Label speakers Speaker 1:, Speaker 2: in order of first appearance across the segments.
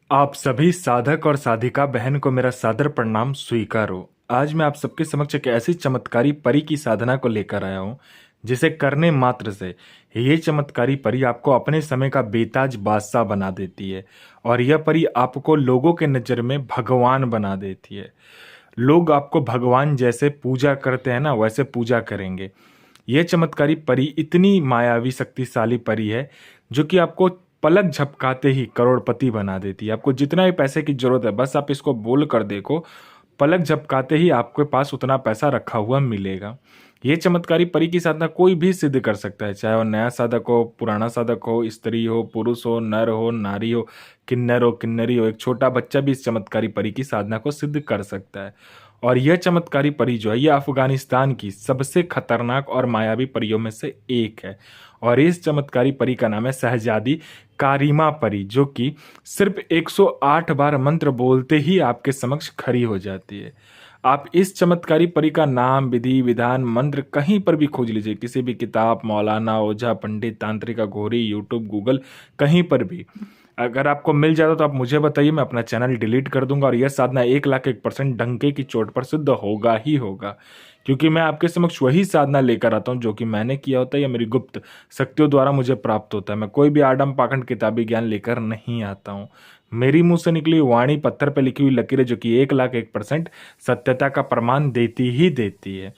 Speaker 1: आप सभी साधक और साधिका बहन को मेरा सादर प्रणाम स्वीकार हो। आज मैं आप सबके समक्ष एक ऐसी चमत्कारी परी की साधना को लेकर आया हूँ जिसे करने मात्र से ये चमत्कारी परी आपको अपने समय का बेताज बादशाह बना देती है। और यह परी आपको लोगों के नज़र में भगवान बना देती है। लोग आपको भगवान जैसे पूजा करते हैं ना, वैसे पूजा करेंगे। यह चमत्कारी परी इतनी मायावी शक्तिशाली परी है जो कि आपको पलक झपकाते ही करोड़पति बना देती है। आपको जितना भी पैसे की जरूरत है, बस आप इसको बोल कर देखो, पलक झपकाते ही आपके पास उतना पैसा रखा हुआ मिलेगा। ये चमत्कारी परी की साधना कोई भी सिद्ध कर सकता है, चाहे वो नया साधक हो, पुराना साधक हो, स्त्री हो, पुरुष हो, नर हो, नारी हो, किन्नरी हो, एक छोटा बच्चा भी इस चमत्कारी परी की साधना को सिद्ध कर सकता है। और यह चमत्कारी परी जो है, यह अफगानिस्तान की सबसे खतरनाक और मायावी परियों में से एक है। और इस चमत्कारी परी का नाम है शहजादी कारीमा परी, जो कि सिर्फ 108 बार मंत्र बोलते ही आपके समक्ष खड़ी हो जाती है। आप इस चमत्कारी परी का नाम, विधि विधान, मंत्र कहीं पर भी खोज लीजिए, किसी भी किताब, मौलाना, ओझा, पंडित, तांत्रिक, अघोरी, यूट्यूब, गूगल, कहीं पर भी अगर आपको मिल जाता तो आप मुझे बताइए, मैं अपना चैनल डिलीट कर दूंगा। और यह साधना 1,01% डंके की चोट पर सिद्ध होगा ही होगा, क्योंकि मैं आपके समक्ष वही साधना लेकर आता हूँ जो कि मैंने किया होता है या मेरी गुप्त शक्तियों द्वारा मुझे प्राप्त होता है। मैं कोई भी आडम पाखंड किताबी ज्ञान लेकर नहीं आता हूँ। मेरी मुंह से निकली वाणी पत्थर पर लिखी हुई लकीरें जो कि 1,01% सत्यता का प्रमाण देती ही देती है।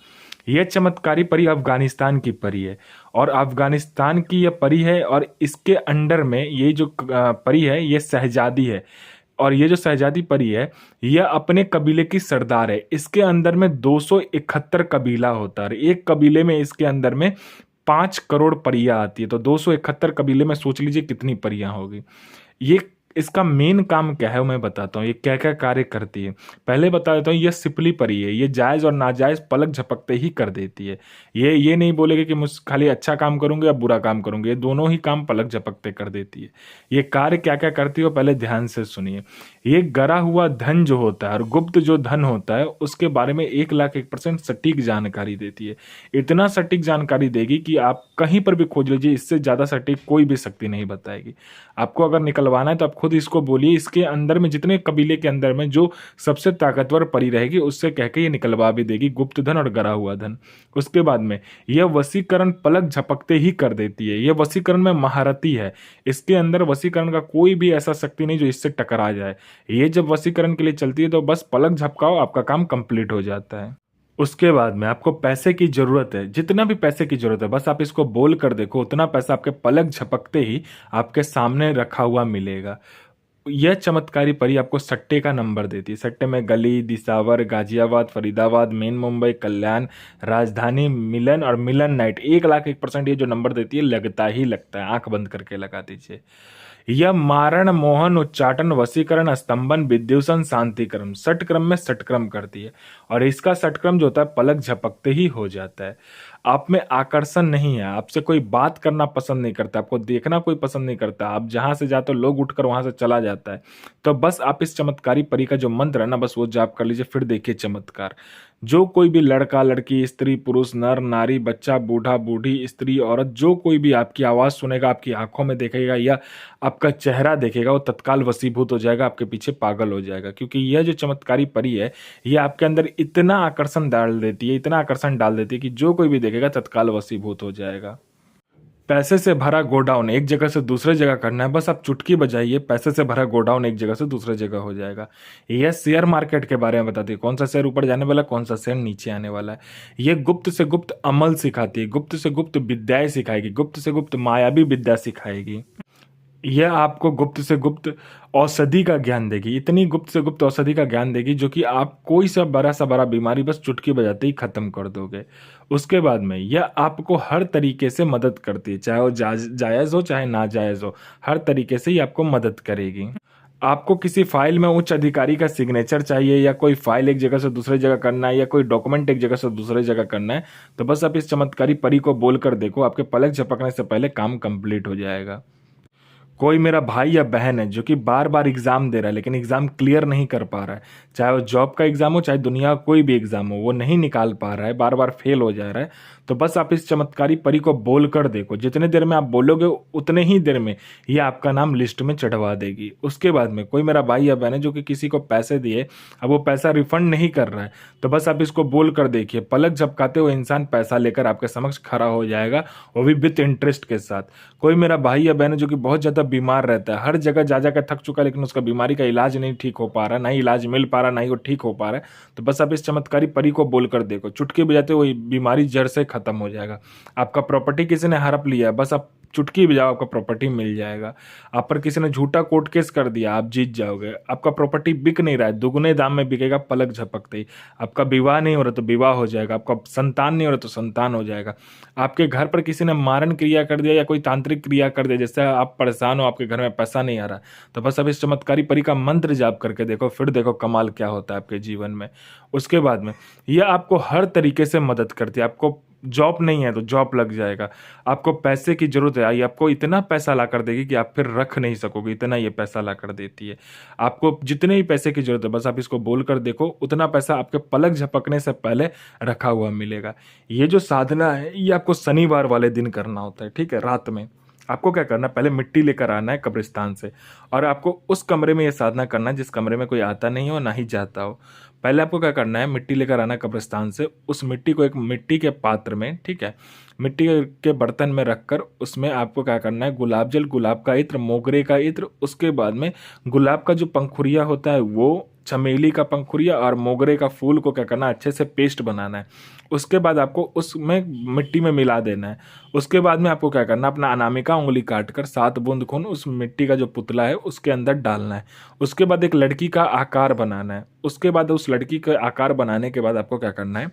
Speaker 1: यह चमत्कारी परी अफगानिस्तान की परी है, और अफगानिस्तान की यह परी है, और इसके अंडर में ये जो परी है ये शहजादी है। और ये जो शहजादी परी है यह अपने कबीले की सरदार है। इसके अंदर में 271 कबीला होता है। एक कबीले में इसके अंदर में 5 करोड़ परियां आती है, तो 271 कबीले में सोच लीजिए कितनी परियां होगी। ये इसका मेन काम क्या है वो मैं बताता हूँ, ये क्या क्या कार्य करती है। पहले बता देता हूँ, ये सिपली परी है। ये जायज़ और नाजायज़ पलक झपकते ही कर देती है। ये नहीं बोलेगी कि मुझ खाली अच्छा काम करूंगे या बुरा काम करूंगे, ये दोनों ही काम पलक झपकते कर देती है। ये कार्य क्या क्या करती है वो पहले ध्यान से सुनिए। ये गरा हुआ धन जो होता है और गुप्त जो धन होता है उसके बारे में 1,01% सटीक जानकारी देती है। इतना सटीक जानकारी देगी कि आप कहीं पर भी खोज लीजिए, इससे ज़्यादा सटीक कोई भी शक्ति नहीं बताएगी। आपको अगर निकलवाना है तो आप खुद इसको बोलिए, इसके अंदर में जितने कबीले के अंदर में जो सबसे ताकतवर परी रहेगी उससे कह के ये निकलवा भी देगी गुप्त धन और गरा हुआ धन। उसके बाद में यह वशीकरण पलक झपकते ही कर देती है। यह वशीकरण में महारथी है। इसके अंदर वशीकरण का कोई भी ऐसा शक्ति नहीं जो इससे टकरा जाए। ये जब वशीकरण के लिए चलती है तो बस पलक झपकाओ, आपका काम कंप्लीट हो जाता है। उसके बाद में आपको पैसे की जरूरत है, जितना भी पैसे की जरूरत है बस आप इसको बोल कर देखो, उतना पैसा आपके पलक झपकते ही आपके सामने रखा हुआ मिलेगा। यह चमत्कारी परी आपको सट्टे का नंबर देती है। सट्टे में गली, दिसावर, गाजियाबाद, फरीदाबाद, मेन मुंबई, कल्याण, राजधानी, मिलन और मिलन नाइट 1,01% ये जो नंबर देती है लगता ही लगता है। आंख बंद करके लगा दीजिए। यह मारण, मोहन, उच्चाटन, वशीकरण, स्तंभन, विद्युषण, शांतिक्रम षटक्रम में षटक्रम करती है। और इसका षटक्रम जो होता है पलक झपकते ही हो जाता है। आप में आकर्षण नहीं है, आपसे कोई बात करना पसंद नहीं करता, आपको देखना कोई पसंद नहीं करता, आप जहां से जाते हो लोग उठकर वहां से चला जाता है। तो बस आप इस चमत्कारी परी का जो मंत्र है ना, बस वो जाप कर लीजिए, फिर देखिए चमत्कार। जो कोई भी लड़का, लड़की, स्त्री, पुरुष, नर, नारी, बच्चा, बूढ़ा, बूढ़ी, स्त्री, औरत, जो कोई भी आपकी आवाज सुनेगा, आपकी आंखों में देखेगा या आपका चेहरा देखेगा, वो तत्काल वशीभूत हो जाएगा, आपके पीछे पागल हो जाएगा। क्योंकि यह जो चमत्कारी परी है ये आपके अंदर इतना आकर्षण डाल देती है, इतना आकर्षण डाल देती है कि जो कोई भी देखेगा तत्काल वशीभूत हो जाएगा। पैसे से भरा गोडाउन एक जगह से दूसरे जगह करना है, बस आप चुटकी बजाइए, पैसे से भरा गोडाउन एक जगह से दूसरे जगह हो जाएगा। यह शेयर मार्केट के बारे में बताती है, कौन सा शेयर ऊपर जाने वाला है, कौन सा शेयर नीचे आने वाला है। यह गुप्त से गुप्त अमल सिखाती है, गुप्त से गुप्त विद्याएं सिखाएगी, गुप्त से गुप्त मायावी विद्या सिखाएगी। यह आपको गुप्त से गुप्त औषधि का ज्ञान देगी, इतनी गुप्त से गुप्त औषधि का ज्ञान देगी जो कि आप कोई सा बड़ा बीमारी बस चुटकी बजाते ही खत्म कर दोगे। उसके बाद में यह आपको हर तरीके से मदद करती है, चाहे वो जायज़ हो चाहे नाजायज़ हो, हर तरीके से ही आपको मदद करेगी। आपको किसी फाइल में उच्च अधिकारी का सिग्नेचर चाहिए, या कोई फाइल एक जगह से दूसरे जगह करना है, या कोई डॉक्यूमेंट एक जगह से दूसरे जगह करना है, तो बस आप इस चमत्कारी परी को बोलकर देखो, आपके पलक झपकने से पहले काम कंप्लीट हो जाएगा। कोई मेरा भाई या बहन है जो कि बार बार एग्जाम दे रहा है लेकिन एग्जाम क्लियर नहीं कर पा रहा है, चाहे वो जॉब का एग्जाम हो चाहे दुनिया का कोई भी एग्जाम हो, वो नहीं निकाल पा रहा है, बार बार फेल हो जा रहा है, तो बस आप इस चमत्कारी परी को बोल कर देखो, जितने देर में आप बोलोगे उतने ही देर में ये आपका नाम लिस्ट में चढ़वा देगी। उसके बाद में कोई मेरा भाई या बहन है जो कि किसी को पैसे दिए, अब वो पैसा रिफंड नहीं कर रहा है, तो बस आप इसको बोल कर देखिए, पलक झपकाते हुए इंसान पैसा लेकर आपके समक्ष खड़ा हो जाएगा, वो भी विथ इंटरेस्ट के साथ। कोई मेरा भाई या बहन है जो कि बहुत ज़्यादा बीमार रहता है, हर जगह जा जाकर थक चुका है लेकिन उसका बीमारी का इलाज नहीं ठीक हो पा रहा, ना ही इलाज मिल पा रहा, ना ही वो ठीक हो पा रहा है, तो बस आप इस चमत्कारी परी को बोलकर देखो, चुटकी बजाते हुए बीमारी जड़ से खत्म हो जाएगा। आपका प्रॉपर्टी किसी ने हड़प लिया, बस आप चुटकी बजाओ, आपका प्रॉपर्टी मिल जाएगा। आप पर किसी ने झूठा कोर्ट केस कर दिया, आप जीत जाओगे। आपका प्रॉपर्टी बिक नहीं रहा है, दुगने दाम में बिकेगा पलक झपकते ही। आपका विवाह नहीं हो रहा तो विवाह हो जाएगा, आपका संतान नहीं हो रहा तो संतान हो जाएगा। आपके घर पर किसी ने मारण क्रिया कर दिया या कोई तांत्रिक क्रिया कर दिया, जिससे आप परेशान हो, आपके घर में पैसा नहीं आ रहा, तो बस अब इस चमत्कारी परी का मंत्र जाप करके देखो, फिर देखो कमाल क्या होता है आपके जीवन में। उसके बाद में यह आपको हर तरीके से मदद करती है। आपको जॉब नहीं है तो जॉब लग जाएगा, आपको पैसे की जरूरत है, ये आपको इतना पैसा ला कर देगी कि आप फिर रख नहीं सकोगे, इतना ये पैसा ला कर देती है। आपको जितने ही पैसे की जरूरत है बस आप इसको बोल कर देखो, उतना पैसा आपके पलक झपकने से पहले रखा हुआ मिलेगा। ये जो साधना है ये आपको शनिवार वाले दिन करना होता है, ठीक है। रात में आपको क्या करना है, पहले मिट्टी लेकर आना है कब्रिस्तान से, और आपको उस कमरे में ये साधना करना है जिस कमरे में कोई आता नहीं हो ना ही जाता हो। पहले आपको क्या करना है, मिट्टी लेकर आना है कब्रिस्तान से, उस मिट्टी को एक मिट्टी के पात्र में, ठीक है, मिट्टी के बर्तन में रखकर उसमें आपको क्या करना है, गुलाब जल, गुलाब का इत्र, मोगरे का इत्र, उसके बाद में गुलाब का जो पंखुड़िया होता है वो, चमेली का पंखुड़िया और मोगरे का फूल को क्या करना है, अच्छे से पेस्ट बनाना है। उसके बाद आपको उसमें मिट्टी में मिला देना है। उसके बाद में आपको क्या करना है, अपना अनामिका उंगली काट कर 7 बूंद खून उस मिट्टी का जो पुतला है उसके अंदर डालना है। उसके बाद एक लड़की का आकार बनाना है। उसके बाद उस लड़की का आकार बनाने के बाद आपको क्या करना है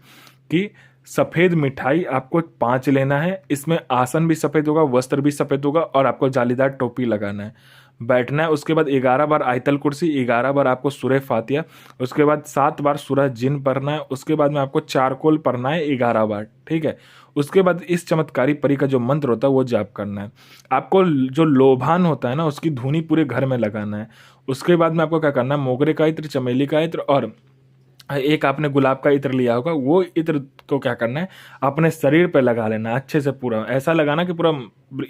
Speaker 1: कि सफ़ेद मिठाई आपको 5 लेना है। इसमें आसन भी सफ़ेद होगा, वस्त्र भी सफ़ेद होगा, और आपको जालीदार टोपी लगाना है, बैठना है। उसके बाद 11 बार आयतल कुर्सी, 11 बार आपको सूरह फातिहा, उसके बाद 7 बार सूरह जिन पढ़ना है। उसके बाद में आपको चारकोल पढ़ना है 11 बार, ठीक है। उसके बाद इस चमत्कारी परी का जो मंत्र होता है वो जाप करना है। आपको जो लोभान होता है ना उसकी धुनी पूरे घर में लगाना है। उसके बाद में आपको क्या करना है, मोगरे का इत्र, चमेली का इत्र और एक आपने गुलाब का इत्र लिया होगा, वो इत्र को क्या करना है, अपने शरीर पे लगा लेना अच्छे से, पूरा ऐसा लगाना कि पूरा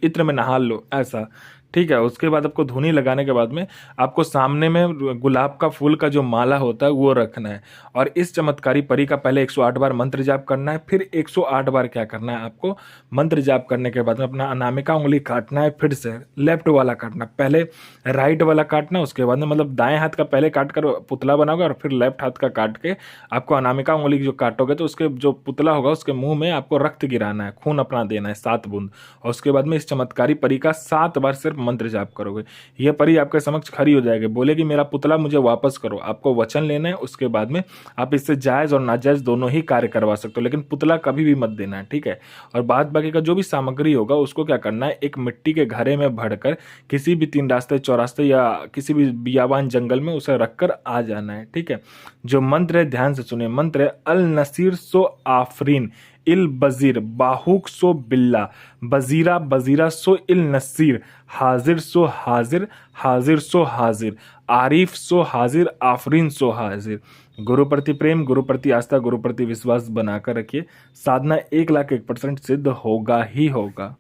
Speaker 1: इत्र में नहा लो, ऐसा, ठीक है। उसके बाद आपको धुनी लगाने के बाद में आपको सामने में गुलाब का फूल का जो माला होता है वो रखना है, और इस चमत्कारी परी का पहले 108 बार मंत्र जाप करना है। फिर 108 बार क्या करना है, आपको मंत्र जाप करने के बाद में अपना अनामिका उंगली काटना है, फिर से लेफ्ट वाला काटना, पहले राइट वाला काटना, उसके बाद में मतलब दाएं हाथ का पहले काट कर पुतला बनाओगे और फिर लेफ्ट हाथ का काट के आपको अनामिका उंगली जो काटोगे तो उसके जो पुतला होगा उसके मुंह में आपको रक्त गिराना है, खून अपना देना है 7 बूंद, और उसके बाद में इस चमत्कारी परी का 7 बार सिर्फ मंत्र जाप करोगे। यह परी आपके समक्ष खड़ी हो जाएगी, बोलेगी मेरा पुतला मुझे वापस करो। आपको वचन लेना है, उसके बाद में आप इससे जायज़ और नाजायज़ दोनों ही कार्य करवा सकते हो, लेकिन पुतला कभी भी मत देना है, ठीक है। और बाद बाकी का जो भी सामग्री होगा उसको क्या करना है, एक मिट्टी के घड़े में भरकर किसी भी 3 रास्ते चौरास्ते या किसी भी बियाबान जंगल में उसे रखकर आ जाना है, ठीक है। जो मंत्र है ध्यान से सुनिए, मंत्र है अल नसीर सो आफरीन इल बजीर बाहुक सो बिल्ला बजीरा बजीरा सो इल नसीर हाजिर सो हाजिर हाजिर सो हाजिर आरिफ सो हाजिर आफरीन सो हाजिर। गुरु प्रति प्रेम, गुरु प्रति आस्था, गुरु प्रति विश्वास बनाकर रखिए। साधना 1,01,000% सिद्ध होगा ही होगा।